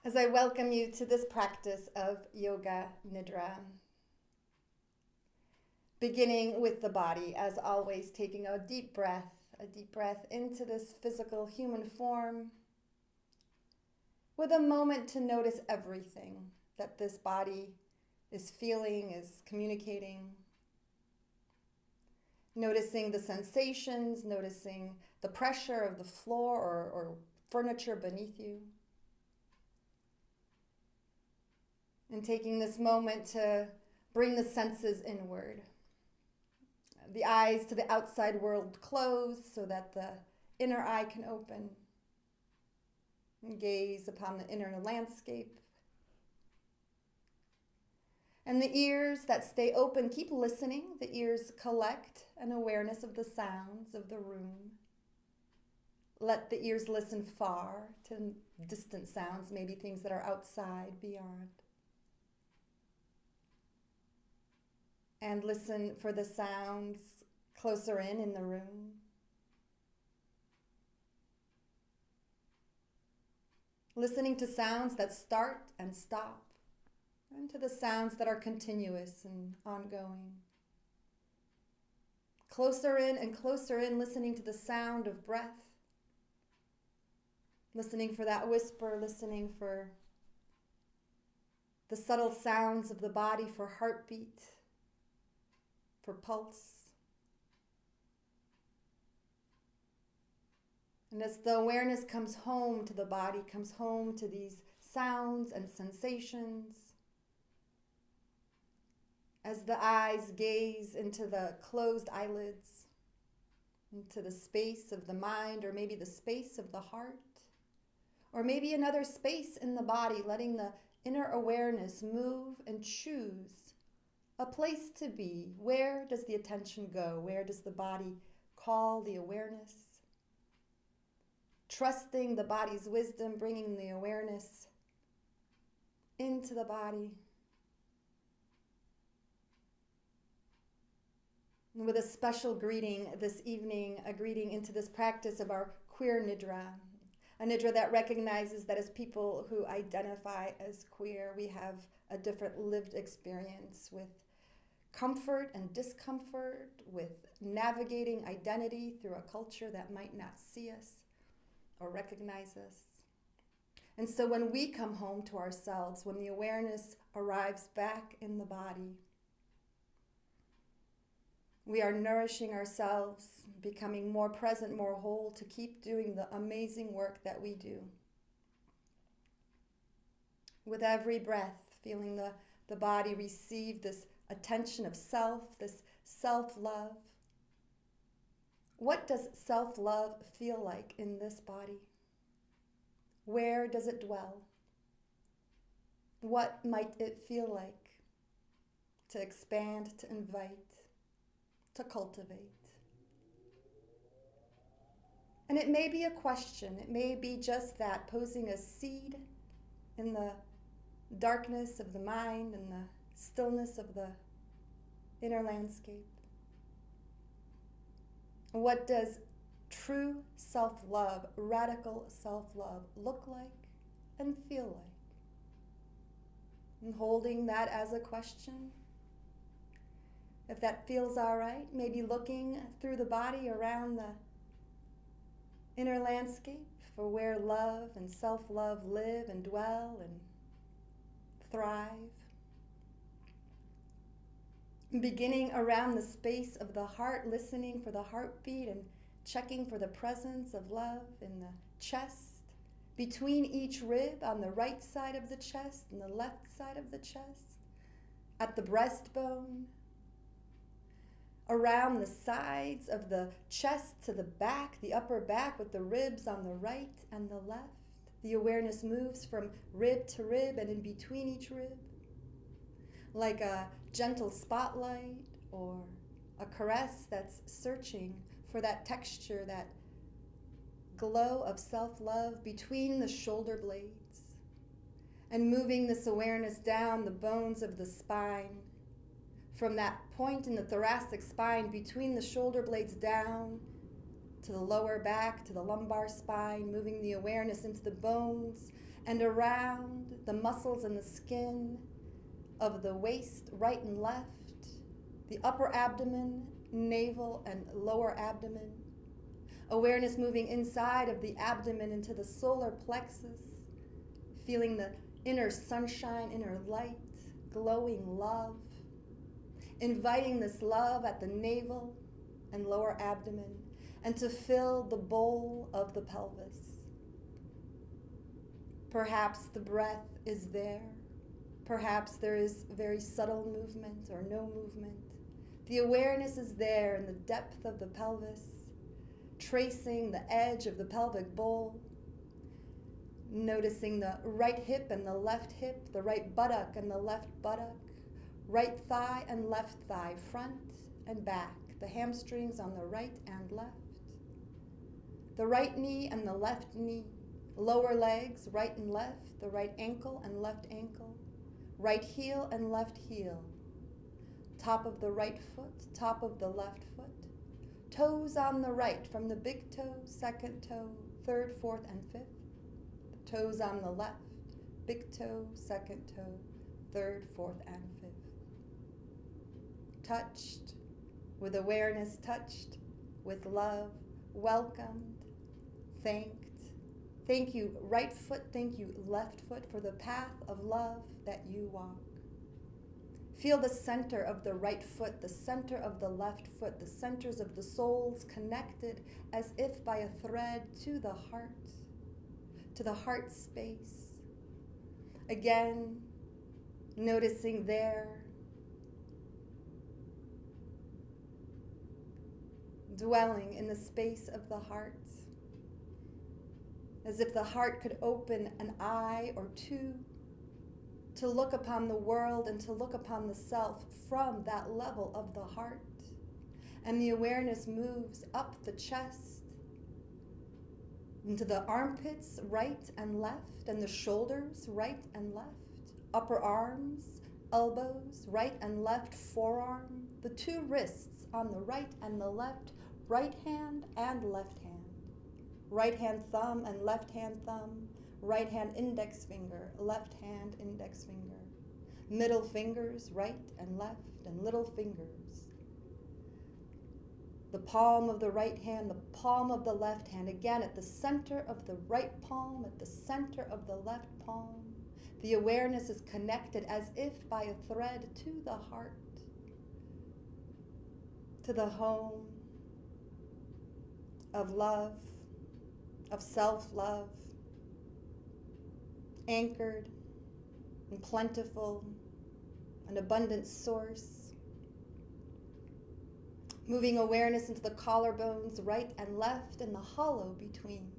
As I welcome you to this practice of Yoga Nidra. Beginning with the body, as always, taking a deep breath into this physical human form, with a moment to notice everything that this body is feeling, is communicating. Noticing the sensations, noticing the pressure of the floor or furniture beneath you. And taking this moment to bring the senses inward. The eyes to the outside world closed so that the inner eye can open. And gaze upon the inner landscape. And the ears that stay open, keep listening. The ears collect an awareness of the sounds of the room. Let the ears listen far to distant sounds, maybe things that are outside, beyond. And listen for the sounds closer in the room. Listening to sounds that start and stop, and to the sounds that are continuous and ongoing. Closer in and closer in, listening to the sound of breath. Listening for that whisper, listening for the subtle sounds of the body, for heartbeat, for pulse. And as the awareness comes home to the body, comes home to these sounds and sensations, as the eyes gaze into the closed eyelids, into the space of the mind, or maybe the space of the heart, or maybe another space in the body, letting the inner awareness move and choose a place to be. Where does the attention go? Where does the body call the awareness? Trusting the body's wisdom, bringing the awareness into the body. And with a special greeting this evening, a greeting into this practice of our queer Nidra. A Nidra that recognizes that as people who identify as queer, we have a different lived experience with comfort and discomfort, with navigating identity through a culture that might not see us or recognize us. And so when we come home to ourselves, when the awareness arrives back in the body, we are nourishing ourselves, becoming more present, more whole, to keep doing the amazing work that we do. With every breath, feeling the body receive this attention of self, this self-love. What does self-love feel like in this body? Where does it dwell? What might it feel like to expand, to invite, to cultivate? And it may be a question, it may be just that, posing a seed in the darkness of the mind and the stillness of the inner landscape. What does true self-love, radical self-love look like and feel like? And holding that as a question. If that feels all right, maybe looking through the body around the inner landscape for where love and self-love live and dwell and thrive. Beginning around the space of the heart, listening for the heartbeat and checking for the presence of love in the chest, between each rib on the right side of the chest and the left side of the chest, at the breastbone, around the sides of the chest to the back, the upper back with the ribs on the right and the left. The awareness moves from rib to rib and in between each rib, like a gentle spotlight or a caress that's searching for that texture, that glow of self-love between the shoulder blades, and moving this awareness down the bones of the spine, from that point in the thoracic spine between the shoulder blades down to the lower back, to the lumbar spine, moving the awareness into the bones and around the muscles and the skin of the waist, right and left, the upper abdomen, navel, and lower abdomen. Awareness moving inside of the abdomen into the solar plexus, feeling the inner sunshine, inner light, glowing love, inviting this love at the navel and lower abdomen, and to fill the bowl of the pelvis. Perhaps the breath is there. Perhaps there is very subtle movement or no movement. The awareness is there in the depth of the pelvis, tracing the edge of the pelvic bowl, noticing the right hip and the left hip, the right buttock and the left buttock, right thigh and left thigh, front and back, the hamstrings on the right and left, the right knee and the left knee, lower legs, right and left, the right ankle and left ankle, right heel and left heel, top of the right foot, top of the left foot, toes on the right from the big toe, second toe, third, fourth, and fifth, the toes on the left, big toe, second toe, third, fourth, and fifth. Touched, with awareness, touched, with love, welcomed, thanked. Thank you, right foot, thank you, left foot, for the path of love that you walk. Feel the center of the right foot, the center of the left foot, the centers of the soles connected as if by a thread to the heart space. Again, noticing there, dwelling in the space of the heart, as if the heart could open an eye or two to look upon the world and to look upon the self from that level of the heart. And the awareness moves up the chest into the armpits, right and left, and the shoulders, right and left, upper arms, elbows, right and left forearm, the two wrists on the right and the left, right hand and left hand, right hand thumb and left hand thumb, right hand index finger, left hand index finger, middle fingers, right and left, and little fingers. The palm of the right hand, the palm of the left hand, again at the center of the right palm, at the center of the left palm. The awareness is connected as if by a thread to the heart, to the home of love, of self-love, anchored and plentiful, an abundant source. Moving awareness into the collarbones, right and left, and the hollow between,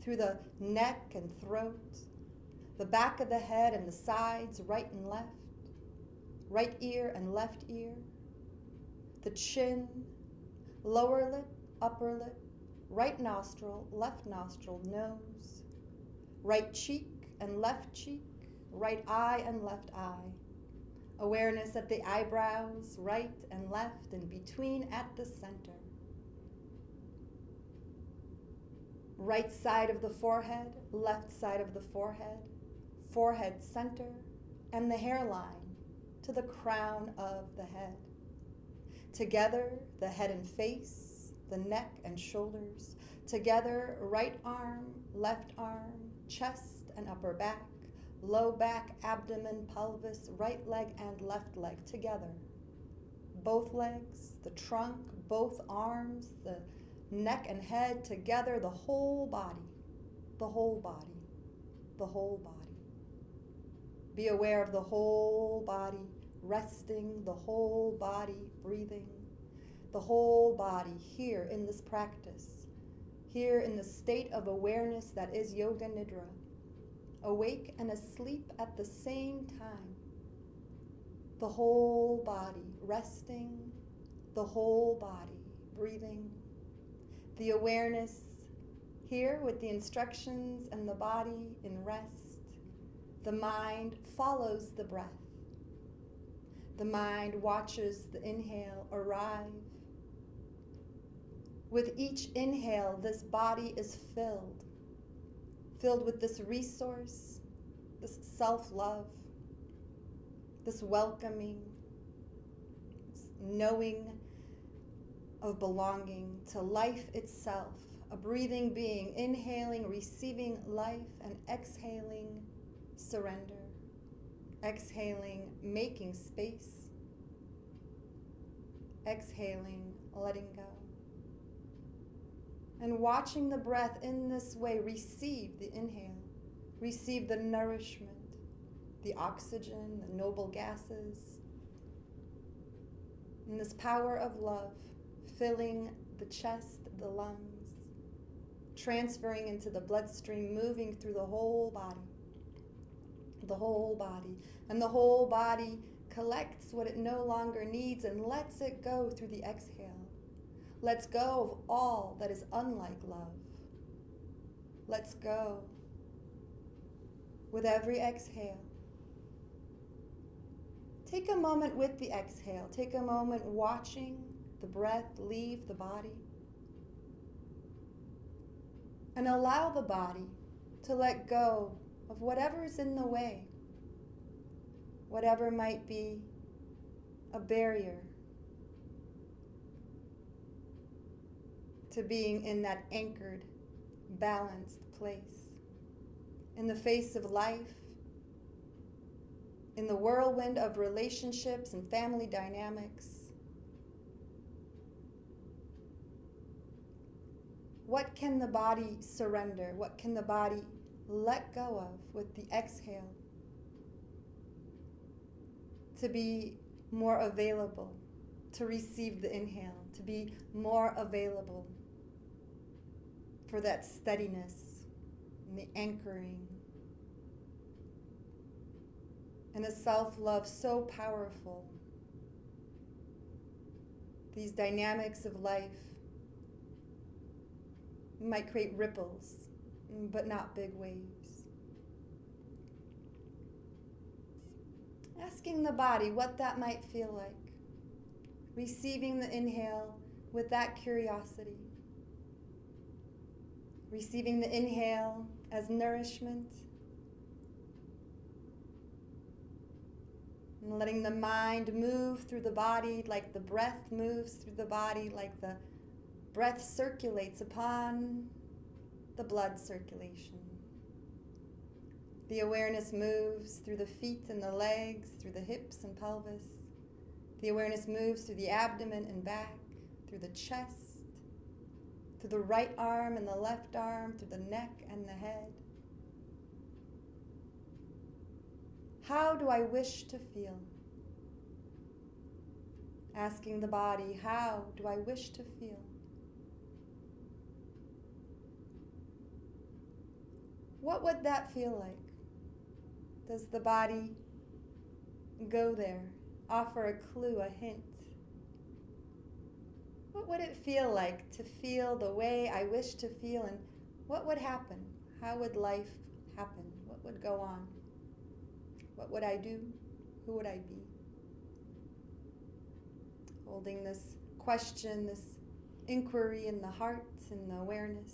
through the neck and throat, the back of the head and the sides, right and left, right ear and left ear, the chin, lower lip, upper lip, right nostril, left nostril, nose, right cheek and left cheek, right eye and left eye. Awareness at the eyebrows, right and left, and between at the center. Right side of the forehead, left side of the forehead, forehead center, and the hairline to the crown of the head. Together, the head and face, the neck and shoulders. Together, right arm, left arm, chest and upper back, low back, abdomen, pelvis, right leg and left leg together. Both legs, the trunk, both arms, the neck and head together, the whole body, the whole body, the whole body. Be aware of the whole body, resting, the whole body, breathing, the whole body here in this practice, here in the state of awareness that is Yoga Nidra, awake and asleep at the same time. The whole body resting, the whole body breathing. The awareness here with the instructions and the body in rest. The mind follows the breath. The mind watches the inhale arrive. With each inhale, this body is filled. filled with this resource, this self-love, this welcoming, this knowing of belonging to life itself, a breathing being, inhaling, receiving life, and exhaling, surrender. Exhaling, making space. Exhaling, letting go. And watching the breath in this way receive the inhale, receive the nourishment, the oxygen, the noble gases, and this power of love filling the chest, the lungs, transferring into the bloodstream, moving through the whole body. The whole body. And the whole body collects what it no longer needs and lets it go through the exhale. Lets go of all that is unlike love. Let's go. With every exhale, take a moment with the exhale. Take a moment watching the breath leave the body. And allow the body to let go of whatever is in the way, whatever might be a barrier to being in that anchored, balanced place. In the face of life, in the whirlwind of relationships and family dynamics, what can the body surrender? What can the body let go of with the exhale to be more available, to receive the inhale, to be more available for that steadiness and the anchoring and a self-love so powerful. These dynamics of life might create ripples, but not big waves. Asking the body what that might feel like. Receiving the inhale with that curiosity. Receiving the inhale as nourishment. And letting the mind move through the body like the breath moves through the body, like the breath circulates upon the blood circulation. The awareness moves through the feet and the legs, through the hips and pelvis. The awareness moves through the abdomen and back, through the chest, through the right arm and the left arm, through the neck and the head. How do I wish to feel? Asking the body, how do I wish to feel? What would that feel like? Does the body go there, offer a clue, a hint? What would it feel like to feel the way I wish to feel, and what would happen? How would life happen? What would go on? What would I do? Who would I be? Holding this question, this inquiry in the heart and the awareness,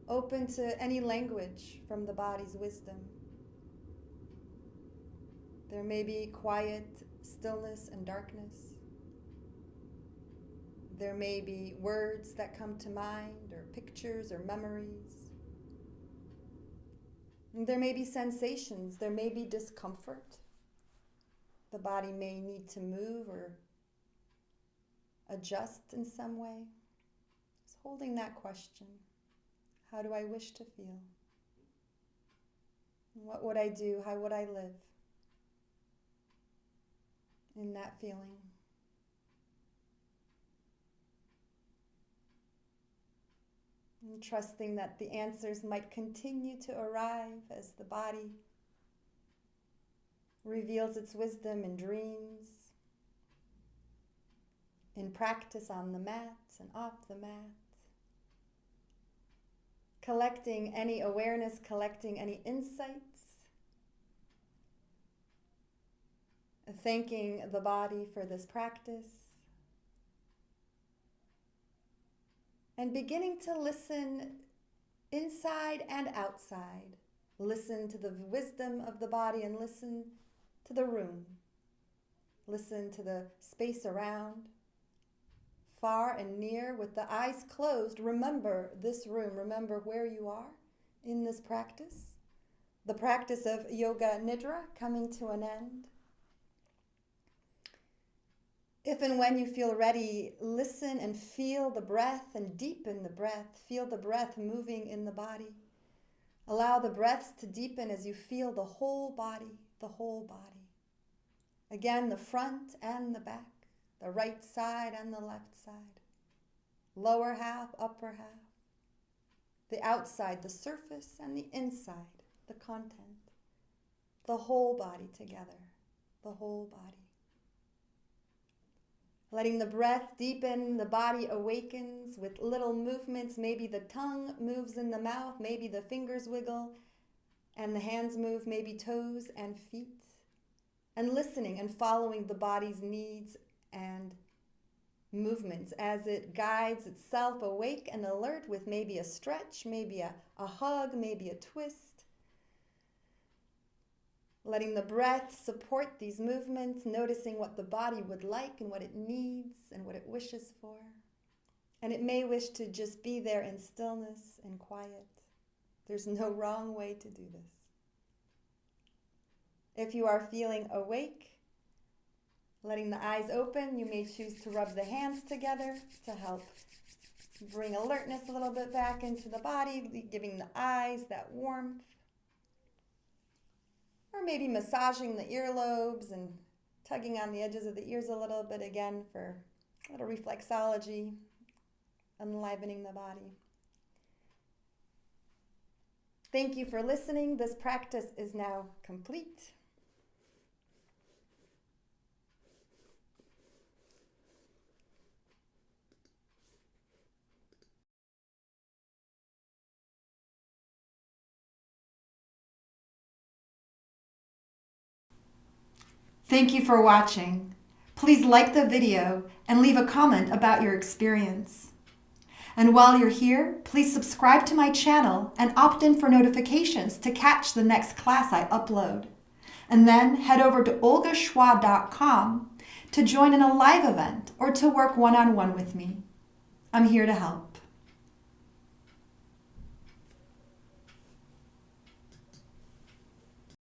open to any language from the body's wisdom. There may be quiet stillness and darkness. There may be words that come to mind, or pictures or memories. And there may be sensations. There may be discomfort. The body may need to move or adjust in some way. Just holding that question. How do I wish to feel? What would I do? How would I live in that feeling? And trusting that the answers might continue to arrive as the body reveals its wisdom in dreams, in practice on the mat and off the mat. Collecting any awareness, collecting any insights. Thanking the body for this practice. And beginning to listen inside and outside. Listen to the wisdom of the body and listen to the room. Listen to the space around. Far and near, with the eyes closed, remember this room. Remember where you are in this practice. The practice of Yoga Nidra coming to an end. If and when you feel ready, listen and feel the breath and deepen the breath. Feel the breath moving in the body. Allow the breaths to deepen as you feel the whole body, the whole body. Again, the front and the back, the right side and the left side. Lower half, upper half. The outside, the surface, and the inside, the content. The whole body together, the whole body. Letting the breath deepen, the body awakens with little movements. Maybe the tongue moves in the mouth, maybe the fingers wiggle, and the hands move, maybe toes and feet. And listening and following the body's needs and movements as it guides itself awake and alert with maybe a stretch, maybe a hug, maybe a twist. Letting the breath support these movements, noticing what the body would like and what it needs and what it wishes for. And it may wish to just be there in stillness and quiet. There's no wrong way to do this. If you are feeling awake, letting the eyes open, you may choose to rub the hands together to help bring alertness a little bit back into the body, giving the eyes that warmth. Or maybe massaging the earlobes and tugging on the edges of the ears a little bit, again, for a little reflexology, enlivening the body. Thank you for listening. This practice is now complete. Thank you for watching. Please like the video and leave a comment about your experience. And while you're here, please subscribe to my channel and opt in for notifications to catch the next class I upload. And then head over to olgachwa.com to join in a live event or to work one-on-one with me. I'm here to help.